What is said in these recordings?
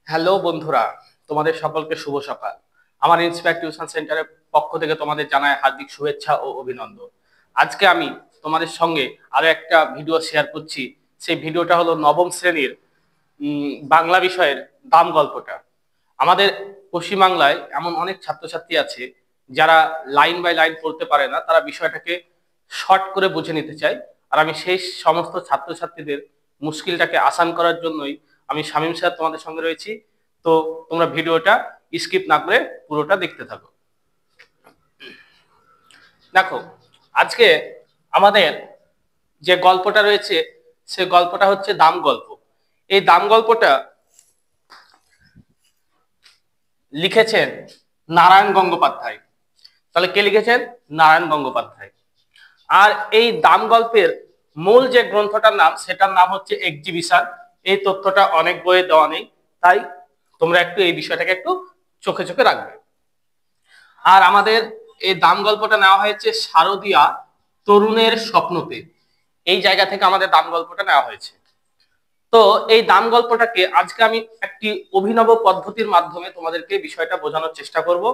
Hello বন্ধুরা, তোমাদের সকলকে শুভ সকাল। আমার ইন্সপায়ার টিউশন সেন্টারের পক্ষ থেকে তোমাদের জানাই হার্দিক শুভেচ্ছা ও অভিনন্দন। আজকে আমি তোমাদের সঙ্গে আরো একটা ভিডিও শেয়ার করছি। সেই ভিডিওটা হলো নবম শ্রেণীর বাংলা বিষয়ের দাম গল্পটা। আমাদের পশ্চিমবাংলায় এমন অনেক ছাত্রছাত্রী আছে যারা লাইন বাই লাইন পড়তে পারে না, তারা বিষয়টাকে শর্ট করে বুঝে নিতে চায়। আর আমি সেই সমস্ত ছাত্রছাত্রীদের মুশকিলটাকে আসান করার জন্যই আমি শামীম স্যার তোমাদের সঙ্গে রয়েছি। তো তোমরা ভিডিওটা স্কিপ না করে পুরোটা দেখতে থাকো। দেখো, আজকে আমাদের যে গল্পটা রয়েছে সে গল্পটা হচ্ছে দাম গল্প। এই দাম গল্পটা লিখেছেন নারায়ণ গঙ্গোপাধ্যায়। তাহলে কে লিখেছেন? নারায়ণ গঙ্গোপাধ্যায়। আর এই দাম গল্পের মূল যে গ্রন্থটার নাম, সেটার নাম হচ্ছে এক্সিবিশন। এই তথ্যটা অনেক বইয়ে দেওয়া নেই, তাই তোমরা একটু এই বিষয়টাকে একটু চোখে চোখে রাখবে। আর আমাদের এই দাম গল্পটা নেওয়া হয়েছে শারদিয়া তরুণের স্বপ্নতে, এই জায়গা থেকে আমাদের দাম গল্পটা নেওয়া হয়েছে। তো এই দাম গল্পটাকে আজকে আমি একটি অভিনব পদ্ধতির মাধ্যমে তোমাদেরকে বিষয়টা বোঝানোর চেষ্টা করব।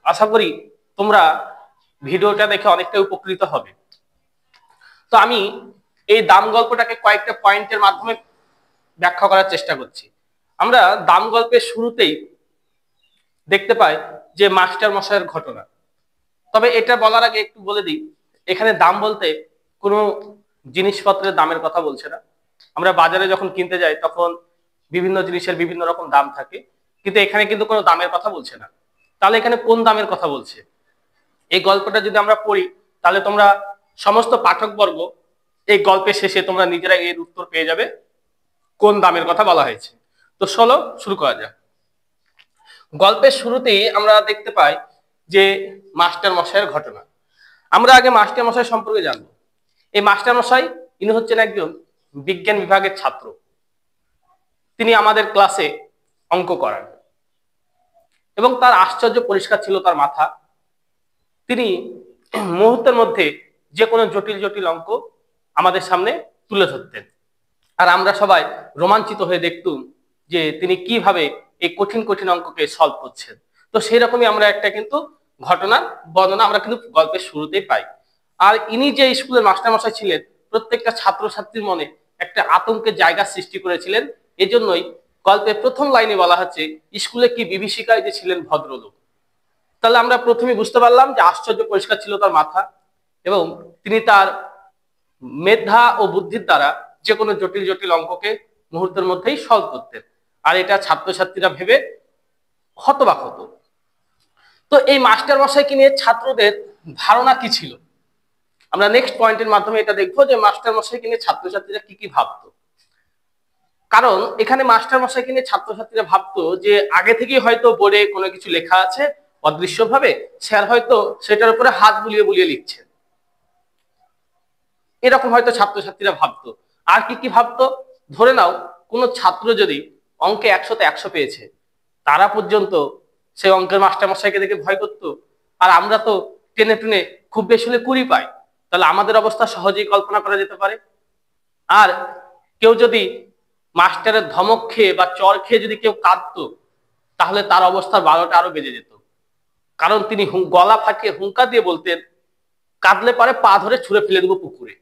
আশা করি তোমরা ভিডিওটা দেখে অনেকটা উপকৃত হবে। তো আমি এই দাম গল্পটাকে কয়েকটা পয়েন্টের মাধ্যমে ব্যাখ্যা করার চেষ্টা করছি। আমরা দাম গল্পের শুরুতেই দেখতে পাই যে মাস্টার মশাইয়ের ঘটনা। তবে এটা বলার আগে একটু বলে দিই, এখানে দাম বলতে কোনো জিনিসপত্রের দামের কথা বলছে না। আমরা বাজারে যখন কিনতে যাই তখন বিভিন্ন জিনিসের বিভিন্ন রকম দাম থাকে, কিন্তু এখানে কিন্তু কোনো দামের কথা বলছে না। তাহলে এখানে কোন দামের কথা বলছে? এই গল্পটা যদি আমরা পড়ি তাহলে তোমরা সমস্ত পাঠকবর্গ এই গল্পের শেষে তোমরা নিজেরা এর উত্তর পেয়ে যাবে কোন দামের কথা বলা হয়েছে। তো চলো শুরু করা যাক। গল্পের শুরুতেই আমরা দেখতে পাই যে মাস্টার মশাইয়ের ঘটনা। আমরা আগে মাস্টার মশাই সম্পর্কে জানবো। এই মাস্টার মশাই ইনি হচ্ছেন একজন বিজ্ঞান বিভাগের ছাত্র। তিনি আমাদের ক্লাসে অঙ্ক করান এবং তার আশ্চর্য পরিষ্কার ছিল তার মাথা। তিনি মুহূর্তের মধ্যে যে কোনো জটিল জটিল অঙ্ক আমাদের সামনে তুলে ধরতেন, আর আমরা সবাই রোমাঞ্চিত হয়ে দেখতুম যে তিনি কিভাবে এই কঠিন কঠিন অঙ্ককে সলভ করছেন। তো সেই রকমই আমরা একটা কিন্তু ঘটনার বর্ণনা আমরা কিন্তু গল্পের শুরুতেই পাই। আর ইনি যে স্কুলের মাস্টারমশাই ছিলেন, প্রত্যেকটা ছাত্রছাত্রীর মনে একটা আতঙ্কের জায়গা সৃষ্টি করেছিলেন। এজন্যই গল্পের প্রথম লাইনে বলা হচ্ছে, স্কুলে কি বিভীষিকায় যে ছিলেন ভদ্রলোক। তাহলে আমরা প্রথমে বুঝতে পারলাম যে আশ্চর্য পরিষ্কার ছিল তার মাথা, এবং তিনি তার মেধা ও বুদ্ধির দ্বারা যে কোনো জটিল জটিল অঙ্ককে মুহূর্তের মধ্যেই সলভ করতেন। আর এটা ছাত্রছাত্রীরা ভেবে হতবাক হতো। তো এই মাস্টার মশাইকে নিয়ে ছাত্রদের ধারণা কি ছিল, আমরা নেক্সট পয়েন্টের মাধ্যমে এটা দেখবো যে মাস্টার মশাইকে নিয়ে ছাত্রছাত্রীরা কি কি ভাবতো। কারণ এখানে মাস্টার মশাইকে নিয়ে ছাত্রছাত্রীরা ভাবতো যে আগে থেকেই হয়তো বোর্ডে কোনো কিছু লেখা আছে অদৃশ্যভাবে, স্যার হয়তো সেটার উপরে হাত বুলিয়ে বুলিয়ে লিখছেন, এরকম হয়তো ছাত্রছাত্রীরা ভাবতো। আর কি কি ভাবতো? ধরে নাও কোনো ছাত্র যদি অঙ্কে 100তে 100 পেয়েছে, তারা পর্যন্ত সেই অঙ্কের মাস্টারমশাইকে দেখে ভয় করতো। আর আমরা তো টেনে টুনে খুব বেশি হলে 20 পাই, তাহলে আমাদের অবস্থা সহজেই কল্পনা করা যেতে পারে। আর কেউ যদি মাস্টারের ধমক খেয়ে বা চর খেয়ে যদি কেউ কাঁদতো, তাহলে তার অবস্থার 12টা আরো বেজে যেত। কারণ তিনি গলা ফাটিয়ে হুঙ্কার দিয়ে বলতেন, কাঁদলে পারে পা ধরে ছুঁড়ে ফেলে দেবো পুকুরে।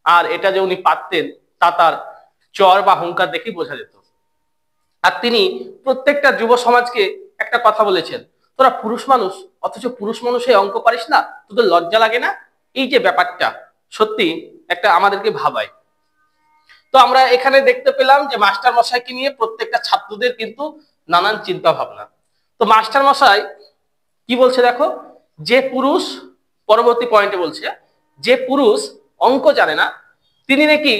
আর এটা যে উনি পারতেন তা তার চর বা হুঙ্কার দেখেই বোঝা যেত। আর তিনি প্রত্যেকটা যুব সমাজকে একটা কথা বলেছেন, তোরা পুরুষ মানুষ, অথচ পুরুষ মানুষে অঙ্ক পারিস না, তোদের লজ্জা লাগে না? এই যে ব্যাপারটা সত্যি একটা আমাদেরকে ভাবায়। তো আমরা এখানে দেখতে পেলাম যে মাস্টার মশাইকে নিয়ে প্রত্যেকটা ছাত্রদের কিন্তু নানান চিন্তা ভাবনা। তো মাস্টার মশাই কি বলছে দেখো, যে পুরুষ, পরবর্তী পয়েন্টে বলছে, যে পুরুষ অঙ্ক জানে না তিনি নাকি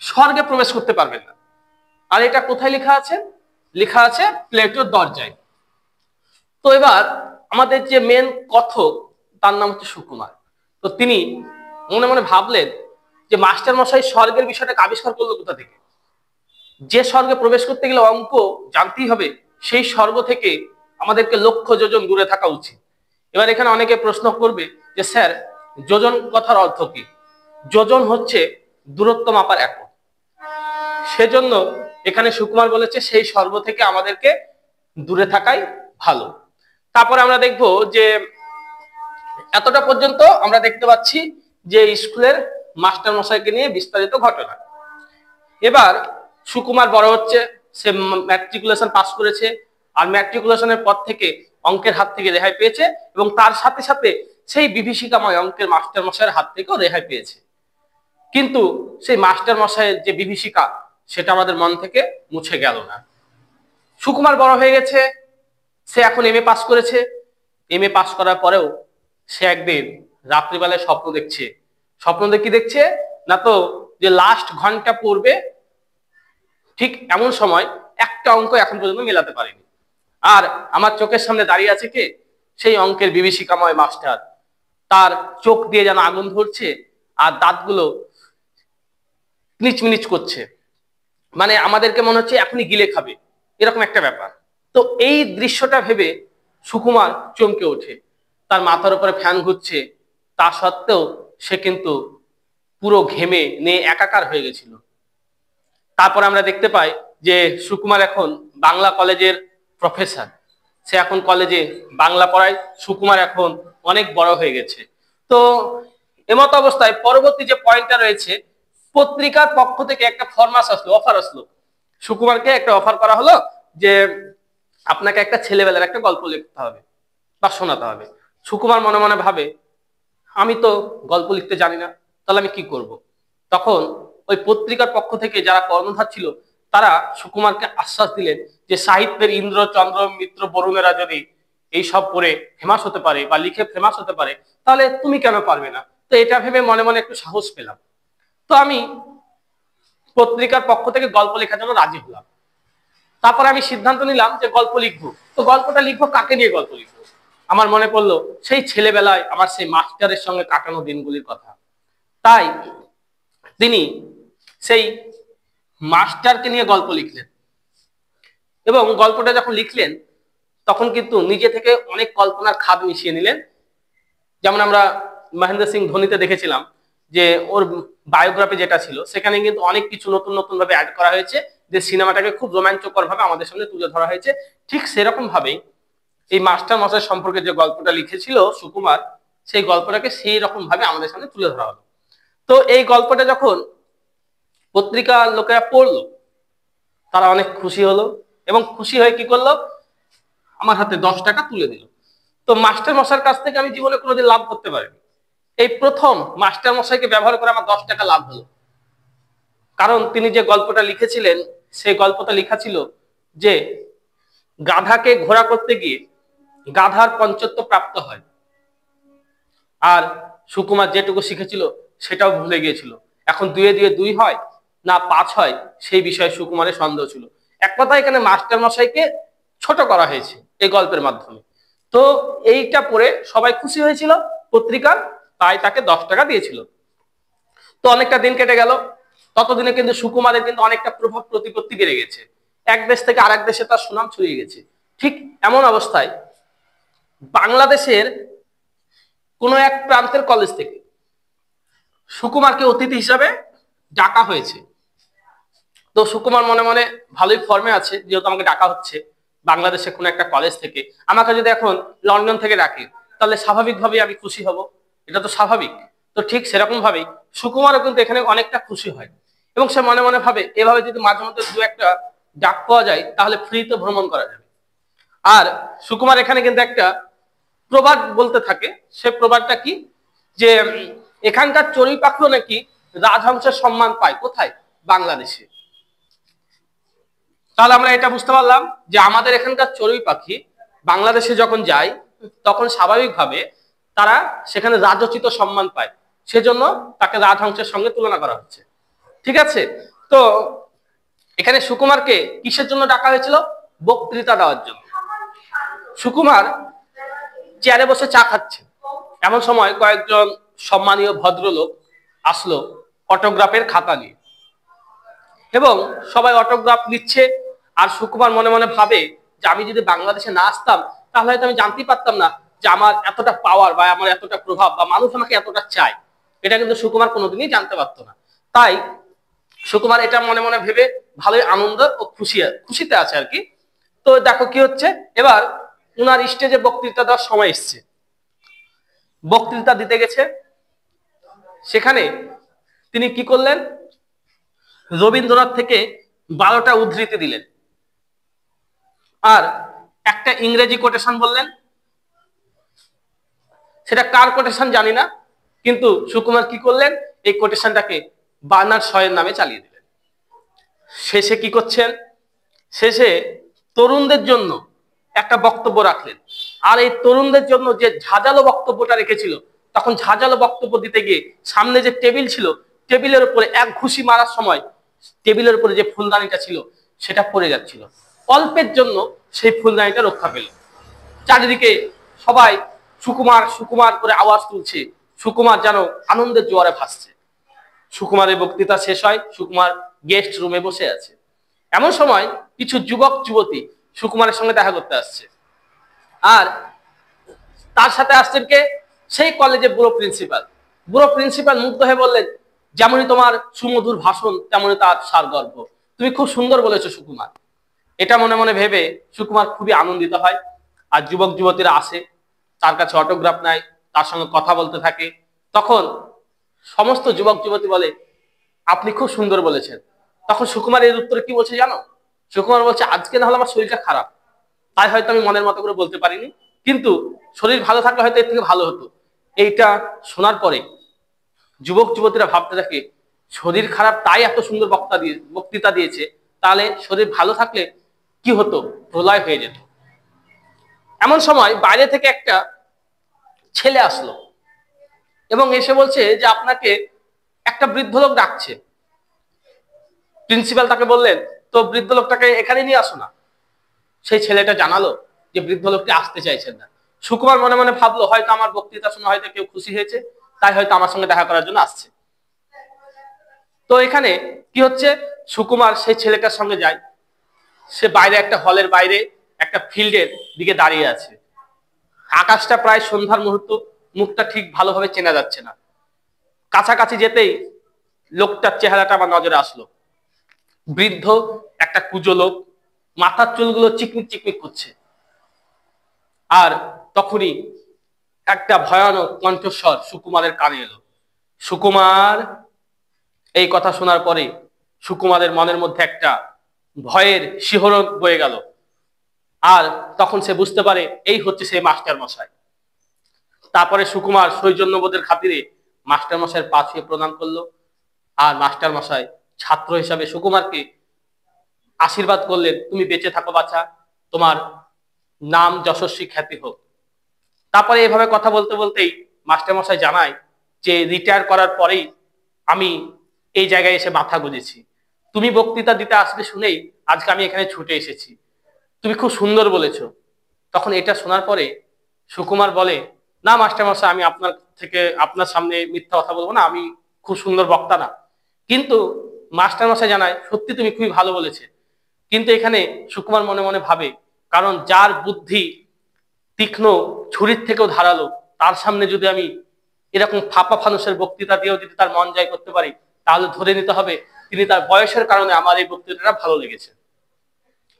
স্বর্গে প্রবেশ করতে পারবেন না। আর এটা কোথায় লেখা আছে? লেখা আছে প্লেটোর দরজায়। তো এবার আমাদের যে মেন কথক, তার নাম হচ্ছে সুকুমার। তো তিনি মনে মনে ভাবলেন যে মাস্টার মশাই স্বর্গের বিষয়টাকে আবিষ্কার করলো কোথা থেকে? যে স্বর্গে প্রবেশ করতে গেলে অঙ্ক জানতেই হবে, সেই স্বর্গ থেকে আমাদেরকে লক্ষ যোজন দূরে থাকা উচিত। এবার এখানে অনেকে প্রশ্ন করবে যে স্যার, যোজন কথার অর্থ কি? যোজন হচ্ছে দূরত্ব মাপার একক। সেজন্য এখানে সুকুমার বলেছে সেই স্বর্গ থেকে আমাদেরকে দূরে থাকাই ভালো। তারপরে আমরা দেখব যে এতটা পর্যন্ত আমরা দেখতে পাচ্ছি যে স্কুলের মাস্টার মশাইকে নিয়ে বিস্তারিত ঘটনা। এবার সুকুমার বড় হচ্ছে, সে ম্যাট্রিকুলেশন পাস করেছে, আর ম্যাট্রিকুলেশনের পর থেকে অঙ্কের হাত থেকে রেহাই পেয়েছে, এবং তার সাথে সাথে সেই বিভীষিকাময় অঙ্কের মাস্টার মশাইয়ের হাত থেকেও রেহাই পেয়েছে। কিন্তু সেই মাস্টার মশাইয়ের যে বিভীষিকা, সেটা আমাদের মন থেকে মুছে গেল না। সুকুমার বড় হয়ে গেছে, সে এখন এমএ পাস করেছে। এমএ পাস করার পরেও সে একদিন রাত্রিবেলায় স্বপ্ন দেখছে। স্বপ্ন দেখে দেখছে না তো যে লাস্ট ঘন্টা পড়বে, ঠিক এমন সময় একটা অঙ্ক এখন পর্যন্ত মেলাতে পারেনি। আর আমার চোখের সামনে দাঁড়িয়ে আছে কে? সেই অঙ্কের বিভীষিকাময় মাস্টার। তার চোখ দিয়ে যেন আগুন ধরছে, আর দাঁতগুলো মিচমিচ করছে, মানে আমাদেরকে মনে হচ্ছে এখনই গিলে খাবে, এরকম একটা ব্যাপার। তো এই দৃশ্যটা ভেবে সুকুমার চমকে ওঠে। তার মাথার উপরে ফ্যান ঘুরছে, তা সত্ত্বেও সে কিন্তু পুরো ঘেমে নিয়ে একাকার হয়ে গেছিল। তারপর আমরা দেখতে পাই যে সুকুমার এখন বাংলা কলেজের প্রফেসর। সে এখন কলেজে বাংলা পড়ায়। সুকুমার এখন অনেক বড় হয়ে গেছে। তো এমত অবস্থায় পরবর্তী যে পয়েন্টটা রয়েছে, পত্রিকার পক্ষ থেকে একটা ফরমাস আসলো, অফার আসলো। সুকুমারকে একটা অফার করা হলো যে আপনাকে একটা ছেলেবেলার একটা গল্প লিখতে হবে বা শোনাতে হবে। সুকুমার মনে মনে ভাবে, আমি তো গল্প লিখতে জানি না, তাহলে আমি কি করব? তখন ওই পত্রিকার পক্ষ থেকে যারা কর্ণধার ছিল, তারা সুকুমারকে আশ্বাস দিলেন যে সাহিত্যের ইন্দ্র, চন্দ্র, মিত্র, বরুণেরা যদি এই সব পড়ে ফেমাস হতে পারে বা লিখে ফেমাস হতে পারে, তাহলে তুমি কেন পারবে না? তো এটা ভেবে মনে মনে একটু সাহস পেলাম। তো আমি পত্রিকার পক্ষ থেকে গল্প লেখার জন্য রাজি হলাম। তারপরে আমি সিদ্ধান্ত নিলাম যে গল্প লিখবো। তো গল্পটা লিখবো, কাকে নিয়ে গল্প লিখবো? আমার মনে পড়লো সেই ছেলেবেলায় আমার সেই মাস্টারের সঙ্গে কাটানো দিনগুলির কথা। তাই তিনি সেই মাস্টারকে নিয়ে গল্প লিখলেন, এবং গল্পটা যখন লিখলেন তখন কিন্তু নিজে থেকে অনেক কল্পনার খাদ মিশিয়ে নিলেন। যেমন আমরা মহেন্দ্র সিং ধোনিতে দেখেছিলাম যে ওর বায়োগ্রাফি যেটা ছিল, সেখানে কিন্তু অনেক কিছু নতুন নতুন ভাবে অ্যাড করা হয়েছে, যে সিনেমাটাকে খুব রোমাঞ্চকর ভাবে আমাদের সামনে তুলে ধরা হয়েছে। ঠিক সেরকম ভাবেই এই মাস্টার মশাই সম্পর্কে যে গল্পটা লিখেছিল সুকুমার, সেই গল্পটাকে সেই রকম ভাবে আমাদের সামনে তুলে ধরা হলো। তো এই গল্পটা যখন পত্রিকার লোকেরা পড়লো, তারা অনেক খুশি হলো, এবং খুশি হয়ে কি করলো, আমার হাতে 10 টাকা তুলে দিল। তো মাস্টার মশাইয়ের কাছ থেকে আমি জীবনে কোনোদিন লাভ করতে পারিনি। এই প্রথম মাস্টার মশাইকে ব্যবহার করে আমার 10 টাকা লাভ হলো। কারণ তিনি যে গল্পটা লিখেছিলেন, সেই গল্পটা লেখা ছিল যে গাধাকে ঘোড়া করতে গিয়ে গাধার পঞ্চত্ব প্রাপ্ত হয়, আর সুকুমার যেটুকু শিখেছিল সেটাও ভুলে গিয়েছিল। এখন 2 এ 2 হয় না 5 হয়, সেই বিষয়ে সুকুমারের সন্দেহ ছিল। এক কথা, এখানে মাস্টার মশাইকে ছোট করা হয়েছে এই গল্পের মাধ্যমে। তো এইটা পড়ে সবাই খুশি হয়েছিল পত্রিকার, তাই তাকে 10 টাকা দিয়েছিল। তো অনেকটা দিন কেটে গেল। ততদিনে কিন্তু সুকুমারের কিন্তু অনেকটা প্রভাব প্রতিপত্তি বেড়ে গেছে। এক দেশ থেকে আরেক দেশে তার সুনাম ছড়িয়ে গেছে। ঠিক এমন অবস্থায় বাংলাদেশের কোন এক প্রান্তের কলেজ থেকে সুকুমারকে অতিথি হিসাবে ডাকা হয়েছে। তো সুকুমার মনে মনে ভালোই ফর্মে আছে, যেহেতু আমাকে ডাকা হচ্ছে বাংলাদেশে কোন একটা কলেজ থেকে। আমাকে যদি এখন লন্ডন থেকে ডাকে, তাহলে স্বাভাবিকভাবেই আমি খুশি হব, এটা তো স্বাভাবিক। তো ঠিক সেরকম ভাবেই সুকুমারও কিন্তু এখানে অনেকটা খুশি হয়, এবং সে মনে মনে ভাবে এভাবে যদি মাঝে মধ্যে 2-1টা ডাক পাওয়া যায়, তাহলে ফ্রিতে ভ্রমণ করা যাবে। আর সুকুমার এখানে কিন্তু একটা প্রবাদ বলতে থাকে। সে প্রবাদটা কি, যে এখানকার চড়ুই পাখিও নাকি রাজহংসের সম্মান পায়। কোথায়? বাংলাদেশে। তাহলে আমরা এটা বুঝতে পারলাম যে আমাদের এখানকার চড়ুই পাখি বাংলাদেশে যখন যায়, তখন স্বাভাবিকভাবে তারা সেখানে রাজোচিত সম্মান পায়, সেজন্য তাকে রাজহংসের সঙ্গে তুলনা করা হচ্ছে। ঠিক আছে? তো এখানে সুকুমারকে কিসের জন্য ডাকা হয়েছিল? বক্তৃতা দেওয়ার জন্য। সুকুমার চেয়ারে বসে চা খাচ্ছে, এমন সময় কয়েকজন সম্মানীয় ভদ্রলোক আসলো অটোগ্রাফের খাতা নিয়ে, এবং সবাই অটোগ্রাফ নিচ্ছে। আর সুকুমার মনে মনে ভাবে যে আমি যদি বাংলাদেশে না আসতাম, তাহলে হয়তো আমি জানতেই পারতাম না যে আমার এতটা পাওয়ার বা আমার এতটা প্রভাব বা মানুষ আমাকে এতটা চায়। এটা কিন্তু সুকুমার কোনোদিনই জানতে পারতো না। তাই সুকুমার এটা মনে মনে ভেবে ভালোই আনন্দ ও খুশিতে আছে আর কি। তো দেখো কি হচ্ছে, এবার উনার স্টেজে বক্তৃতা দেওয়ার সময় এসছে, বক্তৃতা দিতে গেছে। সেখানে তিনি কি করলেন, রবীন্দ্রনাথ থেকে 12টা উদ্ধৃতি দিলেন আর একটা ইংরেজি কোটেশন বললেন। সেটা কার কোটেশন জানি না, কিন্তু সুকুমার কি করলেন, এই কোটেশনটাকে বার্নার্ড শয়ের নামে চালিয়ে দিলেন। শেষে কি করছেন, শেষে তরুণদের জন্য একটা বক্তব্য রাখলেন। আর এই তরুণদের জন্য যে ঝাঁঝালো বক্তব্যটা রেখেছিল, তখন ঝাঁঝালো বক্তব্য দিতে গিয়ে সামনে যে টেবিল ছিল, টেবিলের উপরে এক ঘুষি মারার সময় টেবিলের উপরে যে ফুলদানিটা ছিল সেটা পড়ে যাচ্ছিল। অল্পের জন্য সেই ফুলদানিটা রক্ষা পেল। চারিদিকে সবাই সুকুমার সুকুমার করে আওয়াজ তুলছে, সুকুমার যেন আনন্দের জোয়ারে ভাসছে। সুকুমারের বক্তৃতা শেষ হয়, সুকুমার গেস্ট রুমে বসে আছে। এমন সময় কিছু যুবক যুবতী সুকুমারের সঙ্গে দেখা করতে আসছে, আর তার সাথে আসছেন কে, সেই কলেজের বুড়ো প্রিন্সিপাল। বুড়ো প্রিন্সিপাল মুগ্ধ হয়ে বললেন, যেমনই তোমার সুমধুর ভাষণ তেমনই তার সারগর্ভ, তুমি খুব সুন্দর বলেছো সুকুমার। এটা মনে মনে ভেবে সুকুমার খুবই আনন্দিত হয়। আর যুবক যুবতীরা আসে, তার কাছে অটোগ্রাফ নেয়, তার সঙ্গে কথা বলতে থাকে। তখন সমস্ত যুবক যুবতী বলে, আপনি খুব সুন্দর বলেছেন। তখন সুকুমার এর উত্তরে কি বলছে জানো, সুকুমার বলছে, আজকে না হলে আমার শরীরটা খারাপ, তাই হয়তো আমি মনের মতো করে বলতে পারিনি, কিন্তু শরীর ভালো থাকলে হয়তো এর থেকে ভালো হতো। এইটা শোনার পরে যুবক যুবতীরা ভাবতে থাকে, শরীর খারাপ তাই এত সুন্দর বক্তৃতা দিয়েছে, তাহলে শরীর ভালো থাকলে কি হতো, প্রলয় হয়ে যেত। এমন সময় বাইরে থেকে একটা ছেলে আসলো এবং এসে বলছে যে আপনাকে একটা বৃদ্ধ লোক ডাকছে। প্রিন্সিপাল তাকে বললেন, তো বৃদ্ধ লোকটাকে এখানে নিয়ে আসো না। সেই ছেলেটা জানালো যে বৃদ্ধ লোকটি আসতে চাইছেন না। সুকুমার মনে মনে ভাবলো, হয়তো আমার বক্তৃতা শুনে হয়তো কেউ খুশি হয়েছে, তাই হয়তো আমার সঙ্গে দেখা করার জন্য আসছে। তো এখানে কি হচ্ছে, সুকুমার সেই ছেলেটার সঙ্গে যায়। সে বাইরে একটা হলের বাইরে একটা ফিল্ডের দিকে দাঁড়িয়ে আছে। আকাশটা প্রায় সন্ধ্যার মুহূর্ত, মুখটা ঠিক ভালোভাবে চেনা যাচ্ছে না। কাছাকাছি যেতেই লোকটার চেহারাটা আমার নজরে আসলো। বৃদ্ধ একটা কুজো লোক, মাথার চুলগুলো চিকমিক চিকমিক করছে। আর তখনই একটা ভয়ানক কণ্ঠস্বর সুকুমারের কানে এলো, সুকুমার। এই কথা শোনার পরে সুকুমারের মনের মধ্যে একটা ভয়ের শিহরণ বয়ে গেল। আর তখন সে বুঝতে পারে এই হচ্ছে সেই মাস্টার মশাই। তারপরে সুকুমার সৌজন্যবোধের খাতিরে মাস্টার মশাইয়ের পা ছুঁয়ে প্রণাম করলো। আর মাস্টার মশাই ছাত্র হিসাবে সুকুমারকে আশীর্বাদ করলেন, তুমি বেঁচে থাকো বাছা, তোমার নাম যশস্বী খ্যাতি হোক। তারপরে এভাবে কথা বলতে বলতেই মাস্টার মশাই জানায় যে রিটায়ার করার পরেই আমি এই জায়গায় এসে মাথা গুঁজেছি, তুমি বক্তৃতা দিতে আসবে শুনেই আজকে আমি এখানে ছুটে এসেছি, তুমি খুব সুন্দর বলেছো। তখন এটা শোনার পরে সুকুমার বলে, না মাস্টার মশাই, আমি আপনার সামনে মিথ্যা কথা বলবো না, আমি খুব সুন্দর বক্তা না। কিন্তু মাস্টার মশাই জানায়, সত্যি তুমি খুবই ভালো বলেছে। কিন্তু এখানে সুকুমার মনে মনে ভাবে, কারণ যার বুদ্ধি তীক্ষ্ণ ছুরির থেকেও ধারালো, তার সামনে যদি আমি এরকম ফাঁপা ফানুষের বক্তৃতা দিয়েও যদি তার মন জয় করতে পারি, তাহলে ধরে নিতে হবে তিনি তার বয়সের কারণে আমার এই বক্তৃতাটা ভালো লেগেছে।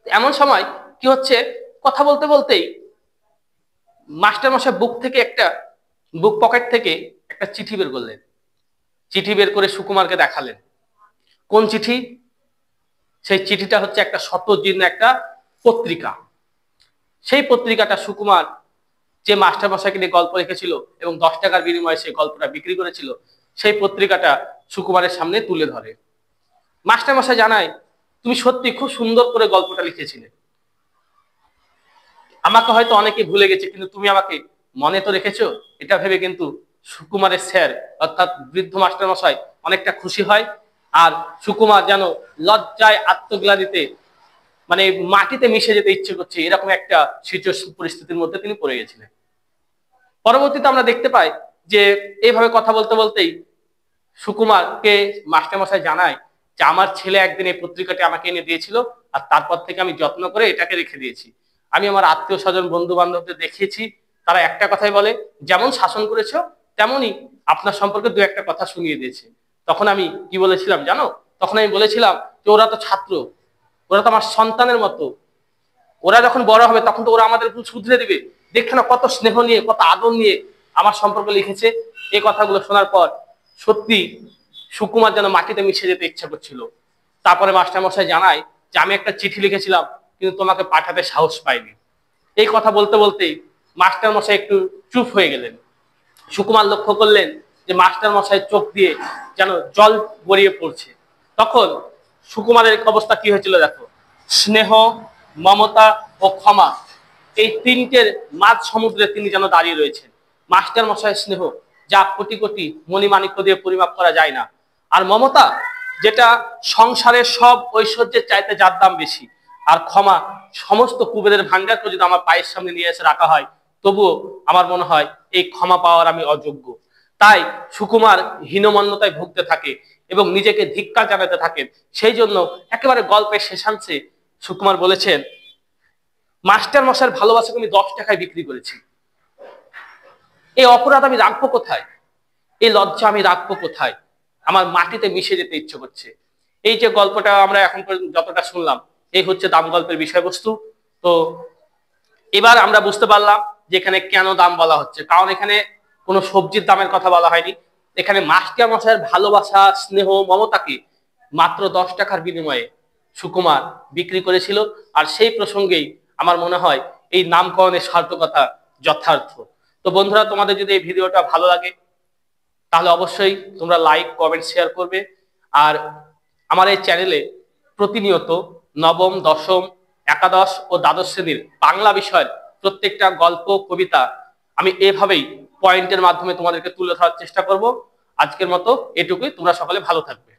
এমন সময় কি হচ্ছে, কথা বলতে বলতেই মাস্টার মশাই বুক পকেট থেকে একটা চিঠি বের করলেন। চিঠি বের করে সুকুমারকে দেখালেন। কোন চিঠি? সেই চিঠিটা হচ্ছে একটা শতজীর্ণ একটা পত্রিকা। সেই পত্রিকাটা সুকুমার যে মাস্টার মশাইকে নিয়ে গল্প লিখেছিল এবং 10 টাকার বিনিময়ে সেই গল্পটা বিক্রি করেছিল, সেই পত্রিকাটা সুকুমারের সামনে তুলে ধরে। মাস্টার মশাই জানায়, তুমি সত্যি খুব সুন্দর করে গল্পটা লিখেছিলে, আমাকে হয়তো অনেকে ভুলে গেছে, কিন্তু তুমি আমাকে মনে তো রেখেছো। এটা ভেবে কিন্তু সুকুমারের স্যার অর্থাৎ বৃদ্ধ মাস্টার মশাই অনেকটা খুশি হয়। আর সুকুমার যেন লজ্জায় আত্মগ্লানিতে মানে মাটিতে মিশে যেতে ইচ্ছে করছে, এরকম একটা সিচুয়েশন পরিস্থিতির মধ্যে তিনি পড়ে গেছিলেন। পরবর্তীতে আমরা দেখতে পাই যে এইভাবে কথা বলতে বলতেই সুকুমারকে মাস্টার মশাই জানায় যে আমার ছেলে একদিন এই পত্রিকাটি আমাকে এনে দিয়েছিল, আর তারপর থেকে আমি যত্ন করে এটাকে রেখে দিয়েছি। আমি আমার আত্মীয় স্বজন বন্ধু বান্ধবদের দেখিয়েছি, তারা একটা কথাই বলে, যেমন শাসন করেছো তেমনই আপনার সম্পর্কে দু একটা কথা শুনিয়ে দিয়েছে। তখন আমি কি বলেছিলাম জানো? তখন আমি বলেছিলাম যে ওরা তো ছাত্র, ওরা তো আমার সন্তানের মতো, ওরা যখন বড় হবে তখন তো ওরা আমাদের ভুল শুধরে দিবে। দেখছো না কত স্নেহ নিয়ে, কত আদর নিয়ে আমার সম্পর্ক লিখেছে। এই কথাগুলো শোনার পর সত্যি সুকুমার যেন মাটিতে মিশে যেতে ইচ্ছা করছিল। তারপরে মাস্টারমশাই জানায় যে আমি একটা চিঠি লিখেছিলাম কিন্তু তোমাকে পাঠাতে সাহস পাইনি। এই কথা বলতে বলতেই মাস্টারমশাই একটু চুপ হয়ে গেলেন। সুকুমার লক্ষ্য করলেন যে মাস্টারমশাইয়ের চোখ দিয়ে যেন জল গড়িয়ে পড়ছে। তখন সুকুমারের অবস্থা কি হয়েছিল দেখো। স্নেহ, মমতা ও ক্ষমা, এই তিনটের মাঝ সমুদ্রে তিনি যেন দাঁড়িয়ে রয়েছেন। মাস্টারমশাইয়ের স্নেহ যা কোটি কোটি মণিমাণিক্য দিয়ে পরিমাপ করা যায় না, আর মমতা যেটা সংসারের সব ঐশ্বর্যের চাইতে যার দাম বেশি, আর ক্ষমা সমস্ত কুবেরের ভান্ডারকে যদি আমার পায়ের সামনে নিয়ে এসে রাখা হয় তবুও আমার মনে হয় এই ক্ষমা পাওয়ার আমি অযোগ্য। তাই সুকুমার হীনমন্যতায় ভুগতে থাকে এবং নিজেকে ধিক্কার জানাতে থাকেন। সেই জন্য একেবারে গল্পের শেষাংশে সুকুমার বলেছেন, মাস্টার মশাইয়ের ভালোবাসাকে আমি 10 টাকায় বিক্রি করেছি। এই অপরাধ আমি রাখবো কোথায়? এই লজ্জা আমি রাখবো কোথায়? আমার মাটিতে মিশে যেতে ইচ্ছে করছে। এই যে গল্পটা আমরা এখন পর্যন্ত যতটা শুনলাম, এই হচ্ছে দাম গল্পের বিষয়বস্তু। তো এবার আমরা বুঝতে পারলাম যে এখানে কেন দাম বলা হচ্ছে। কারণ এখানে কোনো সবজির দামের কথা বলা হয়নি। এখানে মাস্টার মশাইয়ের ভালোবাসা, স্নেহ, মমতাকে মাত্র 10 টাকার বিনিময়ে সুকুমার বিক্রি করেছিল। আর সেই প্রসঙ্গেই আমার মনে হয় এই নামকরণের সার্থকতা যথার্থ। তো বন্ধুরা, তোমাদের যদি এই ভিডিওটা ভালো লাগে তাহলে অবশ্যই তোমরা লাইক, কমেন্ট, শেয়ার করবে। আর আমার এই চ্যানেলে প্রতিনিয়ত নবম, দশম, একাদশ ও দ্বাদশ শ্রেণীর বাংলা বিষয়ের প্রত্যেকটা গল্প, কবিতা আমি এভাবেই পয়েন্টের মাধ্যমে তোমাদেরকে তুলে ধরার চেষ্টা করব। আজকের মতো এটুকুই। তোমরা সকলে ভালো থাকবে।